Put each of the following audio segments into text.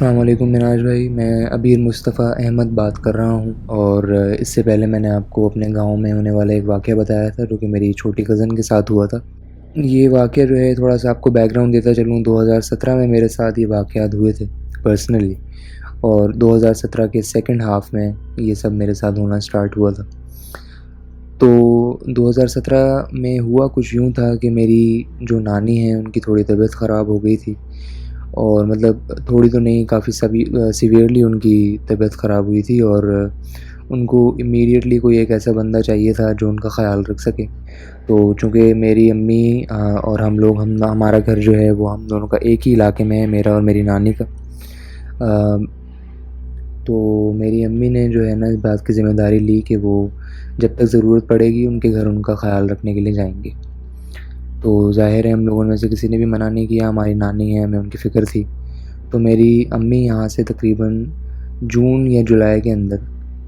अस्सलाम वालेकुम मिनाज भाई, मैं अबीर मुस्तफ़ा अहमद बात कर रहा हूँ। और इससे पहले मैंने आपको अपने गांव में होने वाला एक वाक़या बताया था जो कि मेरी छोटी कज़न के साथ हुआ था। ये वाक़या जो है, थोड़ा सा आपको बैकग्राउंड देता चलूँ, 2017 में मेरे साथ ये वाक़यात हुए थे पर्सनली। और 2017 के सेकंड हाफ़ में ये सब मेरे साथ होना स्टार्ट हुआ था। तो 2017 में हुआ कुछ यूँ था कि मेरी जो नानी हैं उनकी थोड़ी तबीयत ख़राब हो गई थी। और मतलब थोड़ी तो नहीं, काफ़ी सीवियरली उनकी तबीयत ख़राब हुई थी। और उनको इमीडिएटली कोई एक ऐसा बंदा चाहिए था जो उनका ख़्याल रख सके। तो चूँकि मेरी अम्मी और हमारा घर जो है वो हम दोनों का एक ही इलाके में है, मेरा और मेरी नानी का। अ, तो मेरी अम्मी ने जो है ना इस बात की ज़िम्मेदारी ली कि वो जब तक ज़रूरत पड़ेगी उनके घर उनका ख़्याल रखने के लिए जाएँगे। तो ज़ाहिर है हम लोगों में से किसी ने भी मना नहीं किया, हमारी नानी है, हमें उनकी फ़िक्र थी। तो मेरी अम्मी यहाँ से तकरीबन जून या जुलाई के अंदर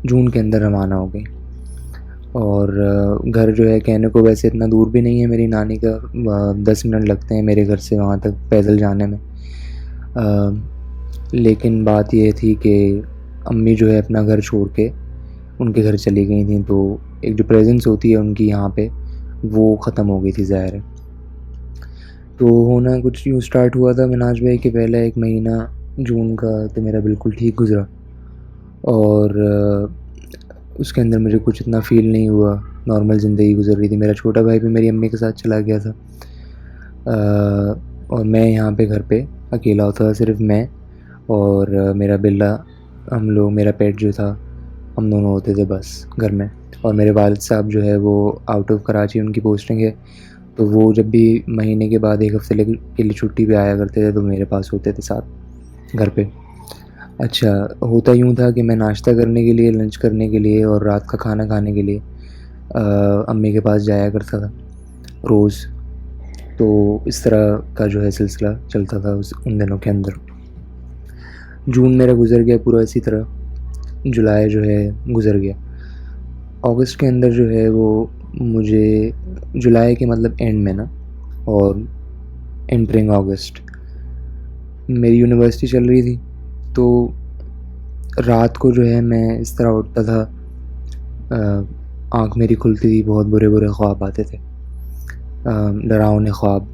जून के अंदर रवाना हो गई। और घर जो है कहने को वैसे इतना दूर भी नहीं है मेरी नानी का, 10 मिनट लगते हैं मेरे घर से वहाँ तक पैदल जाने में। लेकिन बात ये थी कि अम्मी जो है अपना घर छोड़ के उनके घर चली गई थी, तो एक जो प्रेजेंस होती है उनकी यहाँ पे वो ख़त्म हो गई थी, ज़ाहिर है। तो होना कुछ यूँ स्टार्ट हुआ था मिनाज भाई कि पहला 1 महीना जून का तो मेरा बिल्कुल ठीक गुज़रा। और उसके अंदर मुझे कुछ इतना फ़ील नहीं हुआ, नॉर्मल ज़िंदगी गुज़र रही थी। मेरा छोटा भाई भी मेरी अम्मी के साथ चला गया था। और मैं यहाँ पे घर पे अकेला होता था, सिर्फ़ मैं और मेरा बिल्ला, हम लोग, मेरा पेट जो था, हम दोनों होते थे बस घर में। और मेरे वालिद साहब जो है वो आउट ऑफ़ कराची उनकी पोस्टिंग है, तो वो जब भी महीने के बाद 1 हफ़्ते के लिए छुट्टी पे आया करते थे तो मेरे पास होते थे साथ घर पे। अच्छा, होता यूँ था कि मैं नाश्ता करने के लिए, लंच करने के लिए और रात का खाना खाने के लिए अम्मी के पास जाया करता था रोज़। तो इस तरह का जो है सिलसिला चलता था उन दिनों के अंदर। जून मेरा गुज़र गया पूरा इसी तरह, जुलाई जो है गुज़र गया। अगस्त के अंदर जो है वो मुझे, जुलाई के मतलब एंड में ना, और एंटरिंग अगस्त, मेरी यूनिवर्सिटी चल रही थी। तो रात को जो है मैं इस तरह उठता था, आँख मेरी खुलती थी, बहुत बुरे-बुरे ख्वाब आते थे, डरावने ख्वाब,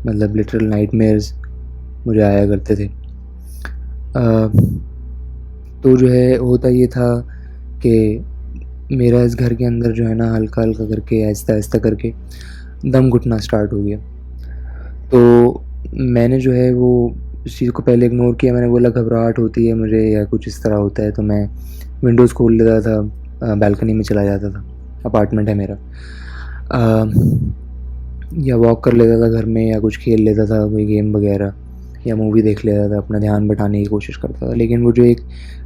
मतलब लिटरल नाइटमेयर्स मुझे आया करते थे। तो जो है होता ये था कि मेरा इस घर के अंदर जो है ना हल्का-हल्का करके, आहिस्ता-आहिस्ता करके दम घुटना स्टार्ट हो गया। तो मैंने जो है वो इस चीज़ को पहले इग्नोर किया। मैंने बोला घबराहट होती है मुझे या कुछ इस तरह होता है, तो मैं विंडोज़ खोल लेता था, बालकनी में चला जाता था, अपार्टमेंट है मेरा। या वॉक कर लेता था घर में, या कुछ खेल लेता था, कोई गेम वगैरह, या मूवी देख लेता था, अपना ध्यान बटाने की कोशिश करता था। लेकिन वो जो एक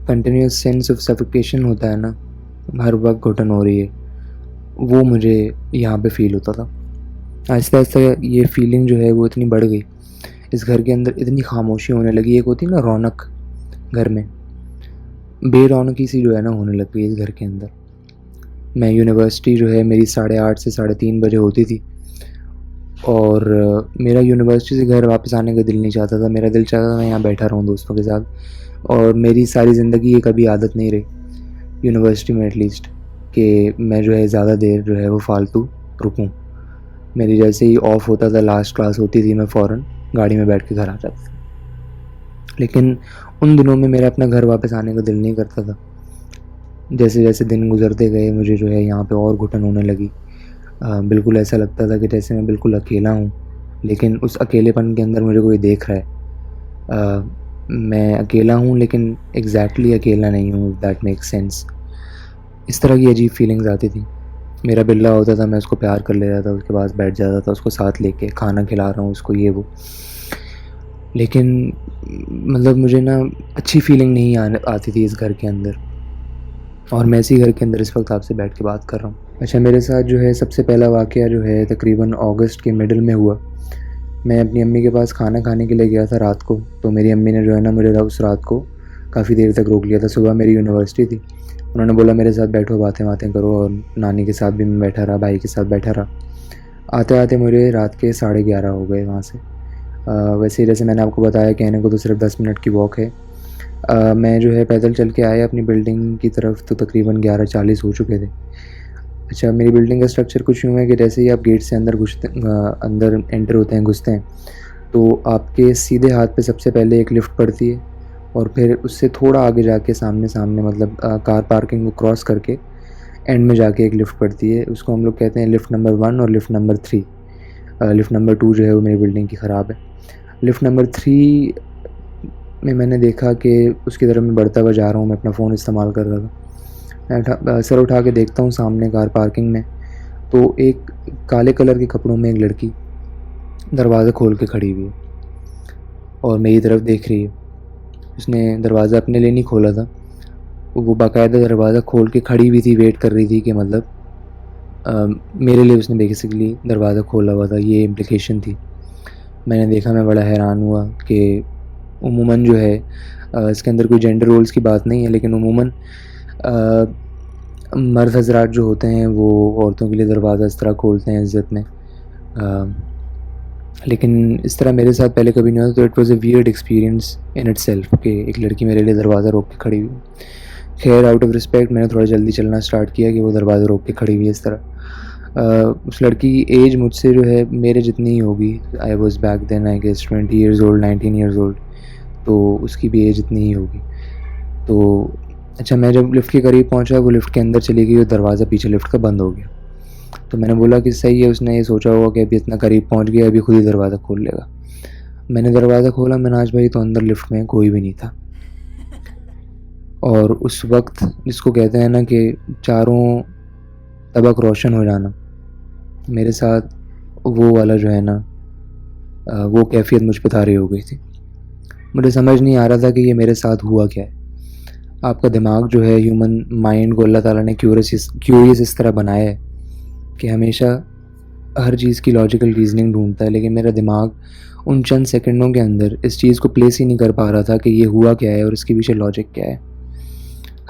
कंटिन्यूअस सेंस ऑफ सफोकेशन होता है ना, हर वक्त घुटन हो रही है, वो मुझे यहाँ पे फ़ील होता था। आहिस्ता-आहिस्ता ये फ़ीलिंग जो है वो इतनी बढ़ गई, इस घर के अंदर इतनी खामोशी होने लगी। एक होती है ना रौनक घर में, बेरौनकी सी जो है ना होने लग गई इस घर के अंदर। मैं, यूनिवर्सिटी जो है मेरी 8:30 से 3:30 बजे होती थी, और मेरा यूनिवर्सिटी से घर वापस आने का दिल नहीं चाहता था। मेरा दिल चाहता था मैं यहाँ बैठा रहूँ दोस्तों के साथ। और मेरी सारी ज़िंदगी ये कभी आदत नहीं रही यूनिवर्सिटी में एटलीस्ट, कि मैं जो है ज़्यादा देर जो है वो फ़ालतू रुकूँ। मेरी जैसे ही ऑफ होता था, लास्ट क्लास होती थी, मैं फ़ौरन गाड़ी में बैठ के घर आ जाता था। लेकिन उन दिनों में मेरा अपना घर वापस आने का दिल नहीं करता था। जैसे-जैसे दिन गुज़रते गए मुझे जो है यहाँ पे और घुटन होने लगी। बिल्कुल ऐसा लगता था कि जैसे मैं बिल्कुल अकेला हूँ, लेकिन उस अकेलेपन के अंदर मुझे कोई देख रहा है। मैं अकेला हूँ लेकिन एग्ज़ैक्टली अकेला नहीं हूँ, इफ दैट मेक्स सेंस। इस तरह की अजीब फीलिंग्स आती थी। मेरा बिल्ला होता था, मैं उसको प्यार कर लेता था, उसके पास बैठ जाता था, उसको साथ लेके खाना खिला रहा हूँ उसको, ये वो। लेकिन मतलब मुझे ना अच्छी फीलिंग नहीं आती थी इस घर के अंदर, और मैं इसी घर के अंदर इस वक्त आपसे बैठ के बात कर रहा हूँ। अच्छा, मेरे साथ जो है सबसे पहला वाक़या जो है तकरीबन अगस्त के मिडल में हुआ। मैं अपनी अम्मी के पास खाना खाने के लिए गया था रात को, तो मेरी अम्मी ने जो है ना मुझे उस रात को काफ़ी देर तक रोक लिया था। सुबह मेरी यूनिवर्सिटी थी, उन्होंने बोला मेरे साथ बैठो, बातें-वातें करो, और नानी के साथ भी मैं बैठा रहा, भाई के साथ बैठा रहा। आते-आते मुझे रात के 11:30 हो गए वहाँ से। वैसे जैसे मैंने आपको बताया कहने को तो सिर्फ 10 मिनट की वॉक है। मैं जो है पैदल चल के आया अपनी बिल्डिंग की तरफ तो तकरीबन 11:40 हो चुके थे। अच्छा, मेरी बिल्डिंग का स्ट्रक्चर कुछ यूँ है कि जैसे ही आप गेट से अंदर एंटर होते हैं, घुसते हैं, तो आपके सीधे हाथ पे सबसे पहले एक लिफ्ट पड़ती है और फिर उससे थोड़ा आगे जाके सामने मतलब कार पार्किंग को क्रॉस करके एंड में जाके एक लिफ्ट पड़ती है। उसको हम लोग कहते हैं लिफ्ट नंबर 1 और लिफ्ट नंबर 3। लिफ्ट नंबर 2 जो है वो मेरी बिल्डिंग की ख़राब है। लिफ्ट नंबर 3 में मैंने देखा कि उसकी तरफ मैं बढ़ता हुआ जा रहा हूँ, मैं अपना फ़ोन इस्तेमाल कर रहा था। मैं सर उठा के देखता हूँ सामने कार पार्किंग में, तो एक काले कलर के कपड़ों में एक लड़की दरवाज़ा खोल के खड़ी हुई है और मेरी तरफ देख रही है। उसने दरवाज़ा अपने लिए नहीं खोला था, वो बाकायदा दरवाज़ा खोल के खड़ी हुई थी, वेट कर रही थी कि मतलब मेरे लिए उसने बेसिकली दरवाज़ा खोला हुआ था, ये इम्प्लिकेशन थी। मैंने देखा, मैं बड़ा हैरान हुआ कि उमूमन जो है इसके अंदर कोई जेंडर रोल्स की बात नहीं है, लेकिन उमूमन मर्द हज़रात जो होते हैं वो औरतों के लिए दरवाज़ा इस तरह खोलते हैं इज़्ज़त में। लेकिन इस तरह मेरे साथ पहले कभी नहीं हुआ, तो it was a weird experience in itself कि एक लड़की मेरे लिए दरवाज़ा रोक के खड़ी हुई। खैर, आउट ऑफ रिस्पेक्ट मैंने थोड़ा जल्दी चलना स्टार्ट किया कि वो दरवाज़ा रोक के खड़ी हुई है इस तरह। उस लड़की की एज मुझसे जो है मेरे जितनी ही होगी। I was back then I guess 20 years old, 19 years old, तो उसकी भी एज इतनी ही होगी। तो अच्छा, मैं जब लिफ्ट के करीब पहुंचा, वो लिफ्ट के अंदर चली गई और दरवाज़ा पीछे लिफ्ट का बंद हो गया। तो मैंने बोला कि सही है, उसने ये सोचा होगा कि अभी इतना करीब पहुंच गया, अभी खुद ही दरवाज़ा खोल लेगा। मैंने दरवाज़ा खोला, मिनाज भाई, तो अंदर लिफ्ट में कोई भी नहीं था। और उस वक्त जिसको कहते हैं ना कि चारों तबक रोशन हो जाना, मेरे साथ वो वाला जो है ना वो कैफियत मुझ पे तारी हो गई थी। मुझे समझ नहीं आ रहा था कि ये मेरे साथ हुआ क्या है। आपका दिमाग जो है, ह्यूमन माइंड को अल्लाह ताला ने क्यूरियस इस तरह बनाया है कि हमेशा हर चीज़ की लॉजिकल रीज़निंग ढूंढता है, लेकिन मेरा दिमाग उन चंद सेकंडों के अंदर इस चीज़ को प्लेस ही नहीं कर पा रहा था कि ये हुआ क्या है और इसके पीछे लॉजिक क्या है।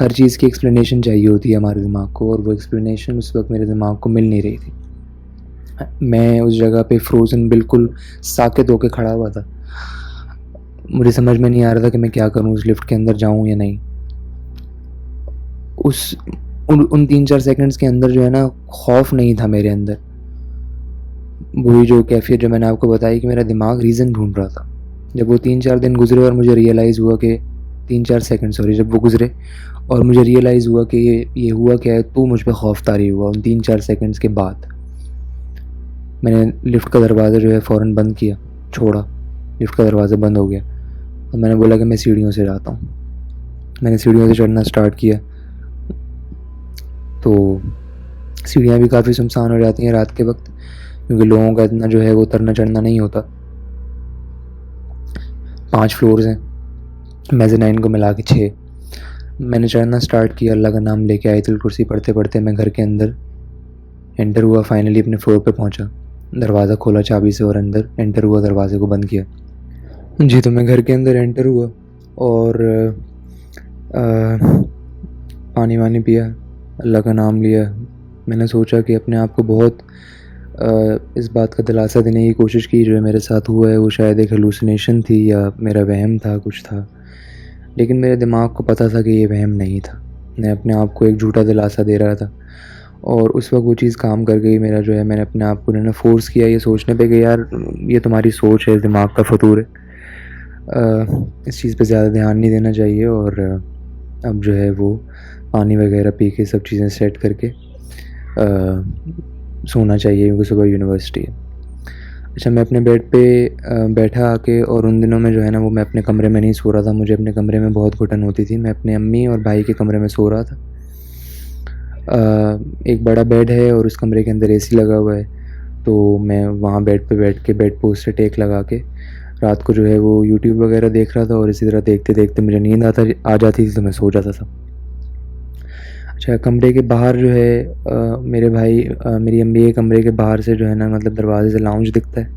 हर चीज़ की एक्सप्लेनेशन चाहिए होती है हमारे दिमाग को, और वो एक्सप्लेनेशन उस वक्त मेरे दिमाग को मिल नहीं रही थी। मैं उस जगह पे फ्रोज़न बिल्कुल साकित होकर खड़ा हुआ था। मुझे समझ में नहीं आ रहा था कि मैं क्या करूं, उस लिफ्ट के अंदर जाऊं या नहीं। उन 3-4 सेकंड्स के अंदर जो है ना, खौफ नहीं था मेरे अंदर। वही जो कैफियत जो मैंने आपको बताई कि मेरा दिमाग रीज़न ढूंढ रहा था। जब वो 3-4 दिन गुजरे और मुझे रियलाइज़ हुआ कि 3-4 सेकंड, सॉरी, जब वो गुजरे और मुझे रियलाइज़ हुआ कि ये हुआ क्या है, तो मुझ पे खौफ तारी हुआ। उन 3-4 सेकंड्स के बाद मैंने लिफ्ट का दरवाज़ा जो है फ़ौरन बंद किया, छोड़ा, लिफ्ट का दरवाज़ा बंद हो गया और मैंने बोला कि मैं सीढ़ियों से जाता हूँ। मैंने सीढ़ियों से चढ़ना स्टार्ट किया, तो सीढ़ियाँ भी काफ़ी सुनसान हो जाती हैं रात के वक्त, क्योंकि लोगों का इतना जो है वो उतरना चढ़ना नहीं होता। 5 फ्लोर्स हैं, मेज़ानाइन को मिला के 6। मैंने चढ़ना स्टार्ट किया, अल्लाह का नाम लेके आयतुल कुर्सी पढ़ते पढ़ते मैं घर के अंदर एंटर हुआ। फाइनली अपने फ्लोर पे पहुंचा, दरवाज़ा खोला चाबी से और अंदर एंटर हुआ, दरवाजे को बंद किया। जी, तो मैं घर के अंदर एंटर हुआ और पानी वानी पिया, अल्लाह का नाम लिया। मैंने सोचा कि अपने आप को बहुत इस बात का दिलासा देने की कोशिश की जो मेरे साथ हुआ है वो शायद एक हेलुसिनेशन थी या मेरा वहम था, कुछ था। लेकिन मेरे दिमाग को पता था कि ये वहम नहीं था। मैं अपने आप को एक झूठा दिलासा दे रहा था और उस वक्त वो चीज़ काम कर गई। मेरा जो है, मैंने अपने आप को ना फोर्स किया ये सोचने पे कि यार ये तुम्हारी सोच है, दिमाग का फतूर है, इस चीज़ पे ज़्यादा ध्यान नहीं देना चाहिए। और अब जो है वो पानी वगैरह पी के सब चीज़ें सेट करके सोना चाहिए, क्योंकि सुबह यूनिवर्सिटी है। अच्छा, मैं अपने बेड पे बैठा आके, और उन दिनों में जो है ना वो मैं अपने कमरे में नहीं सो रहा था, मुझे अपने कमरे में बहुत घुटन होती थी। मैं अपने अम्मी और भाई के कमरे में सो रहा था। एक बड़ा बेड है और उस कमरे के अंदर एसी लगा हुआ है, तो मैं वहाँ बेड पे बैठ के बेड पोस्ट से टेक लगा के रात को जो है वो यूट्यूब वगैरह देख रहा था, और इसी तरह देखते देखते मुझे नींद आ जाती थी, तो मैं सो जाता था। अच्छा, कमरे के बाहर जो है मेरे भाई मेरी अम्मी के कमरे के बाहर से जो है ना, मतलब दरवाजे से लाउंज दिखता है,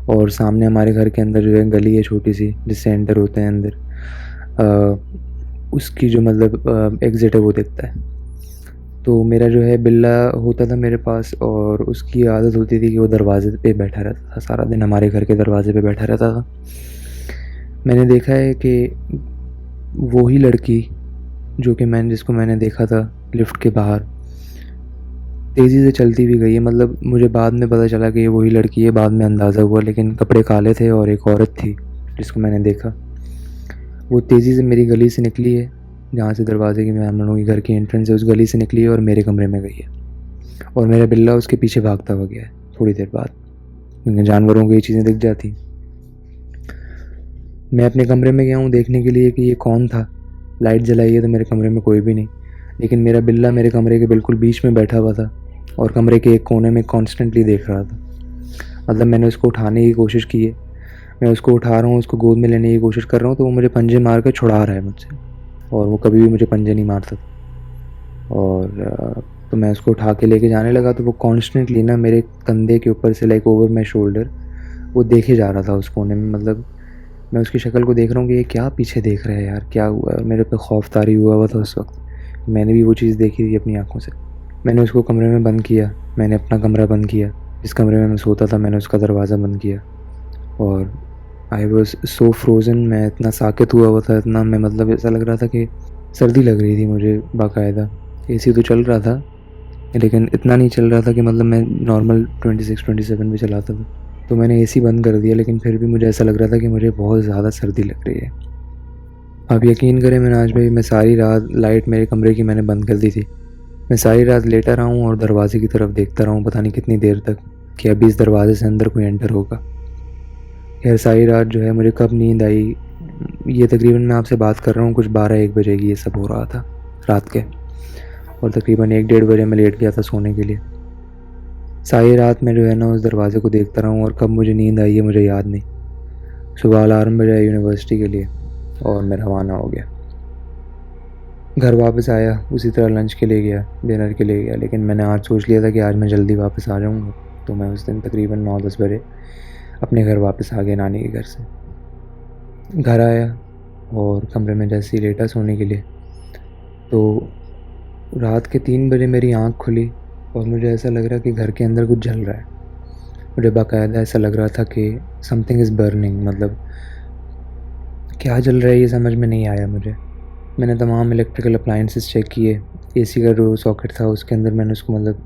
और सामने हमारे घर के अंदर जो है गली है छोटी सी, जिससे एंटर होते हैं अंदर, उसकी जो मतलब एग्ज़िट है वो दिखता है। तो मेरा जो है बिल्ला होता था मेरे पास, और उसकी आदत होती थी कि वो दरवाज़े पे बैठा रहता था सारा दिन, हमारे घर के दरवाज़े पे बैठा रहता था। मैंने देखा है कि वो ही लड़की जिसको मैंने देखा था लिफ्ट के बाहर, तेज़ी से चलती भी गई है। मतलब मुझे बाद में पता चला कि ये वही लड़की है, बाद में अंदाज़ा हुआ, लेकिन कपड़े काले थे और एक औरत थी जिसको मैंने देखा। वो तेज़ी से मेरी गली से निकली है, जहाँ से दरवाजे की, मैं हम लोगों के घर की एंट्रेंस है, उस गली से निकली है और मेरे कमरे में गई है, और मेरा बिल्ला उसके पीछे भागता हुआ गया है थोड़ी देर बाद, क्योंकि जानवरों को ये चीज़ें दिख जाती। मैं अपने कमरे में गया हूँ देखने के लिए कि ये कौन था। लाइट जलाई है तो मेरे कमरे में कोई भी नहीं, लेकिन मेरा बिल्ला मेरे कमरे के बिल्कुल बीच में बैठा हुआ था और कमरे के एक कोने में कॉन्स्टेंटली देख रहा था। मतलब मैंने उसको उठाने की कोशिश की है, मैं उसको उठा रहा हूँ, उसको गोद में लेने की कोशिश कर रहा हूँ, तो वो मुझे पंजे मार कर छुड़ा रहा है मुझसे, और वो कभी भी मुझे पंजे नहीं मारता था। और तो मैं उसको उठा के लेके जाने लगा, तो वो कॉन्स्टेंटली ना मेरे कंधे के ऊपर से, लाइक ओवर माई शोल्डर, वो देखे जा रहा था उस कोने में। मतलब मैं उसकी शक्ल को देख रहा हूँ कि ये क्या पीछे देख रहा है यार, क्या हुआ है। और मेरे पे खौफ तारी हुआ था उस वक्त, मैंने भी वो चीज़ देखी थी अपनी आँखों से। मैंने उसको कमरे में बंद किया, मैंने अपना कमरा बंद किया, जिस कमरे में मैं सोता था मैंने उसका दरवाज़ा बंद किया, और आई वॉज सो फ्रोज़न। मैं इतना साकित हुआ था, इतना, मैं मतलब ऐसा लग रहा था कि सर्दी लग रही थी मुझे बाकायदा। एसी तो चल रहा था, लेकिन इतना नहीं चल रहा था कि मतलब मैं नॉर्मल 26-27 पे चलाता था। तो मैंने एसी बंद कर दिया, लेकिन फिर भी मुझे ऐसा लग रहा था कि मुझे बहुत ज़्यादा सर्दी लग रही है। आप यकीन करें मिनाज भाई, मैं सारी रात, लाइट मेरे कमरे की मैंने बंद कर दी थी, मैं सारी रात लेटा रहा हूँ और दरवाजे की तरफ देखता रहा हूँ, पता नहीं कितनी देर तक, कि अभी इस दरवाजे से अंदर कोई एंटर होगा। यार सारी रात जो है मुझे कब नींद आई, ये तकरीबन मैं आपसे बात कर रहा हूँ कुछ 12-1 बजे की ये सब हो रहा था रात के, और तकरीबन 1-1:30 बजे मैं लेट गया था सोने के लिए। सारी रात मैं जो है ना उस दरवाज़े को देखता रहा हूँ, और कब मुझे नींद आई है मुझे याद नहीं। सुबह अलार्म बजा यूनिवर्सिटी के लिए और मैं रवाना हो गया। घर वापस आया, उसी तरह लंच के लिए गया, डिनर के लिए गया, लेकिन मैंने आज सोच लिया था कि आज मैं जल्दी वापस आ जाऊँगा, तो मैं उस दिन तकरीबन 9-10 बजे अपने घर वापस आ गया, नानी के घर से। घर आया और कमरे में जैसे ही लेटा सोने के लिए, तो रात के 3 बजे मेरी आँख खुली और मुझे ऐसा लग रहा कि घर के अंदर कुछ जल रहा है। मुझे बाकायदा ऐसा लग रहा था कि समथिंग इज़ बर्निंग, मतलब क्या जल रहा है ये समझ में नहीं आया मुझे। मैंने तमाम इलेक्ट्रिकल अप्लायंसेस चेक किए, एसी का जो सॉकेट था उसके अंदर मैंने उसको मतलब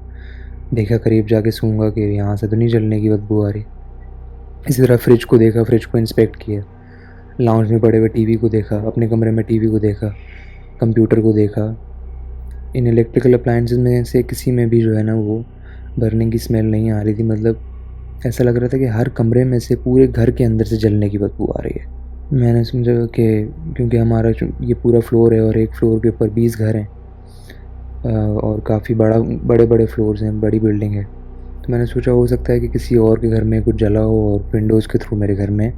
देखा, करीब जाके सूंघा कि यहाँ से तो नहीं जलने की बदबू आ रही। इसी तरह फ्रिज को देखा, फ्रिज को इंस्पेक्ट किया, लाउंज में पड़े हुए टीवी को देखा, अपने कमरे में टीवी को देखा, कंप्यूटर को देखा। इन इलेक्ट्रिकल अप्लायंसेस में से किसी में भी जो है ना वो बर्निंग की स्मेल नहीं आ रही थी। मतलब ऐसा लग रहा था कि हर कमरे में से पूरे घर के अंदर से जलने की बदबू आ रही है। मैंने समझा कि क्योंकि हमारा ये पूरा फ्लोर है और एक फ्लोर के ऊपर 20 घर हैं, और काफ़ी बड़े बड़े फ्लोर्स हैं, बड़ी बिल्डिंग है, तो मैंने सोचा हो सकता है कि किसी और के घर में कुछ जला हो और विंडोज़ के थ्रू मेरे घर में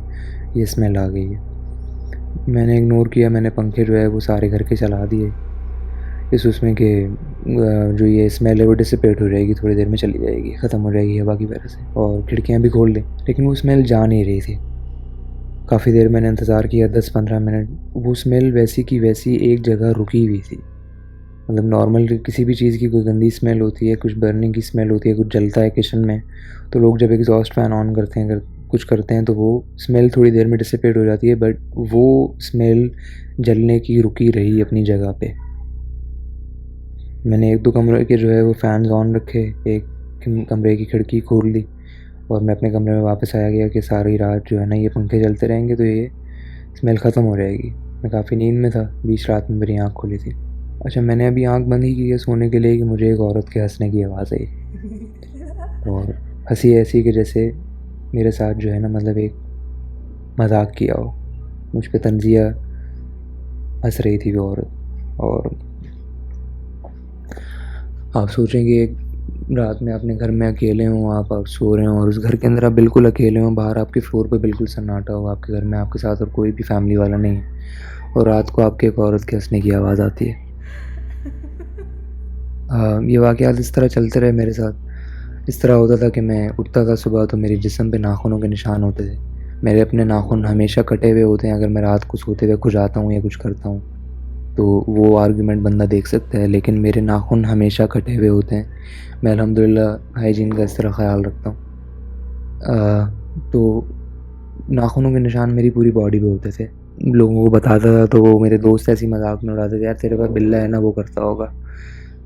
ये स्मेल आ गई है। मैंने इग्नोर किया, मैंने पंखे जो है वो सारे घर के चला दिए, इस उसमें कि जो ये स्मेल है वो डिसिपेट हो जाएगी, थोड़ी देर में चली जाएगी, ख़त्म हो जाएगी हवा की वजह से, और खिड़कियाँ भी खोल दें। लेकिन वो स्मेल जा नहीं रही थी। काफ़ी देर मैंने इंतज़ार किया, 10-15 मिनट, वो स्मेल वैसी की वैसी एक जगह रुकी हुई थी। मतलब नॉर्मल किसी भी चीज़ की कोई गंदी स्मेल होती है, कुछ बर्निंग की स्मेल होती है, कुछ जलता है किचन में, तो लोग जब एग्जॉस्ट फैन ऑन करते हैं, कुछ करते हैं, तो वो स्मेल थोड़ी देर में डिसिपेट हो जाती है, बट वो स्मेल जलने की रुकी रही अपनी जगह पे। मैंने 1-2 कमरे के जो है वो फ़ैन्स ऑन रखे, एक कमरे की खिड़की खोल दी, और मैं अपने कमरे में वापस आया गया कि सारी रात जो है ना ये पंखे चलते रहेंगे तो ये स्मेल ख़त्म हो जाएगी। मैं काफ़ी नींद में था, बीच रात में मेरी आँख खुली थी। अच्छा, मैंने अभी आँख बंद ही की है सोने के लिए कि मुझे एक औरत के हँसने की आवाज़ आई, और हँसी ऐसी कि जैसे मेरे साथ जो है ना मतलब एक मजाक किया हो, मुझ पे तंज़िया हँस रही थी वो औरत। और आप सोचेंगे एक रात में अपने घर में अकेले हों, आप सो रहे हों और उस घर के अंदर आप बिल्कुल अकेले हों, बाहर आपके फ्लोर पे बिल्कुल सन्नाटा हो, आपके घर में आपके साथ और कोई भी फैमिली वाला नहीं है, और रात को आपके एक औरत के हंसने की आवाज़ आती है। ये वाक़यात इस तरह चलते रहे मेरे साथ। इस तरह होता था कि मैं उठता था सुबह तो मेरे जिस्म पे नाखूनों के निशान होते थे। मेरे अपने नाखून हमेशा कटे हुए होते हैं अगर मैं रात को सोते हुए खुजाता हूँ या कुछ करता हूँ। तो वो आर्गुमेंट बंदा देख सकता है, लेकिन मेरे नाखून हमेशा कटे हुए होते हैं। मैं अल्हम्दुलिल्लाह हाइजीन का इस तरह ख़्याल रखता हूँ। तो नाखूनों के निशान मेरी पूरी बॉडी पे होते थे। लोगों को बताता था तो वो मेरे दोस्त ऐसे ही मज़ाक में उड़ाते थे, यार तेरे पास बिल्ला है ना, वो करता होगा।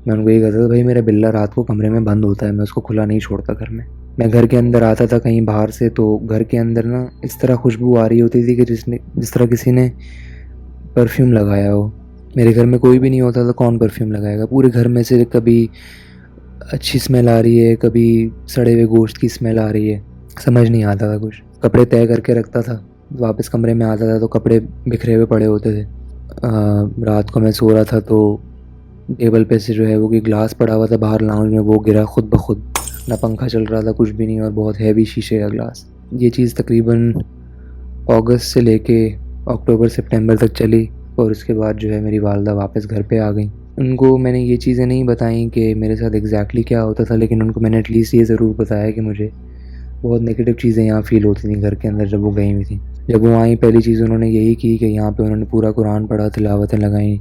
मैं उनको यही कहता था, भाई मेरा बिल्ला रात को कमरे में बंद होता है, मैं उसको खुला नहीं छोड़ता घर में। मैं घर के अंदर आता था कहीं बाहर से, तो घर के अंदर ना इस तरह खुशबू आ रही होती थी कि जिस तरह किसी ने परफ्यूम लगाया हो। मेरे घर में कोई भी नहीं होता था, कौन परफ्यूम लगाएगा। पूरे घर में से कभी अच्छी स्मेल आ रही है, कभी सड़े हुए गोश्त की स्मेल आ रही है, समझ नहीं आता था कुछ। कपड़े तय करके रखता था, वापस कमरे में आता था तो कपड़े बिखरे हुए पड़े होते थे। रात को मैं सो रहा था तो टेबल पे से जो है वो कोई ग्लास पड़ा हुआ था बाहर लाउंज में, वो गिरा खुद ब खुद। ना पंखा चल रहा था, कुछ भी नहीं, और बहुत हैवी शीशे का ग्लास। ये चीज़ तकरीबन अगस्त से लेके अक्टूबर सितंबर तक चली, और उसके बाद जो है मेरी वालदा वापस घर पे आ गई। उनको मैंने ये चीज़ें नहीं बताई कि मेरे साथ एग्जैक्टली क्या होता था, लेकिन उनको मैंने एटलीस्ट ये ज़रूर बताया कि मुझे बहुत नेगेटिव चीज़ें यहाँ फ़ील होती थी घर के अंदर जब वो गई हुई थी। जब वो आई पहली चीज़ उन्होंने यही की कि यहाँ पे उन्होंने पूरा कुरान पढ़ा, तिलावतें लगाईं,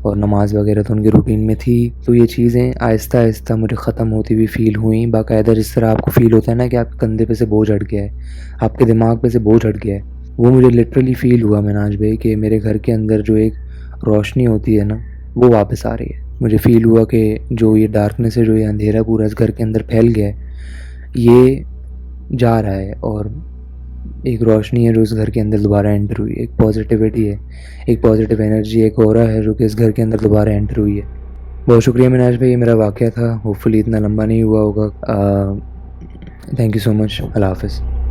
और नमाज़ वगैरह तो उनकी रूटीन में थी। तो ये चीज़ें आहिस्ता आहिस्ता मुझे ख़त्म होती हुई फ़ील हुई। बाकायदा जिस तरह आपको फ़ील होता है ना कि आपके कंधे पे से बोझ हट गया है, आपके दिमाग पे से बोझ हट गया है, वो मुझे लिटरली फ़ील हुआ मिनाज भाई कि मेरे घर के अंदर जो एक रोशनी होती है ना, वो वापस आ रही है। मुझे फ़ील हुआ कि जो ये डार्कनेस है, जो ये अंधेरा पूरा इस घर के अंदर फैल गया है, ये जा रहा है, और एक रोशनी है जो इस घर के अंदर दोबारा एंटर हुई है। एक पॉजिटिविटी है, एक पॉजिटिव एनर्जी, एक ऑरा है जो कि इस घर के अंदर दोबारा एंटर हुई है। बहुत शुक्रिया मिनाज भाई, ये मेरा वाक़या था। होपफुली इतना लंबा नहीं हुआ होगा। Thank you so much. अल्लाह हाफ़िज़।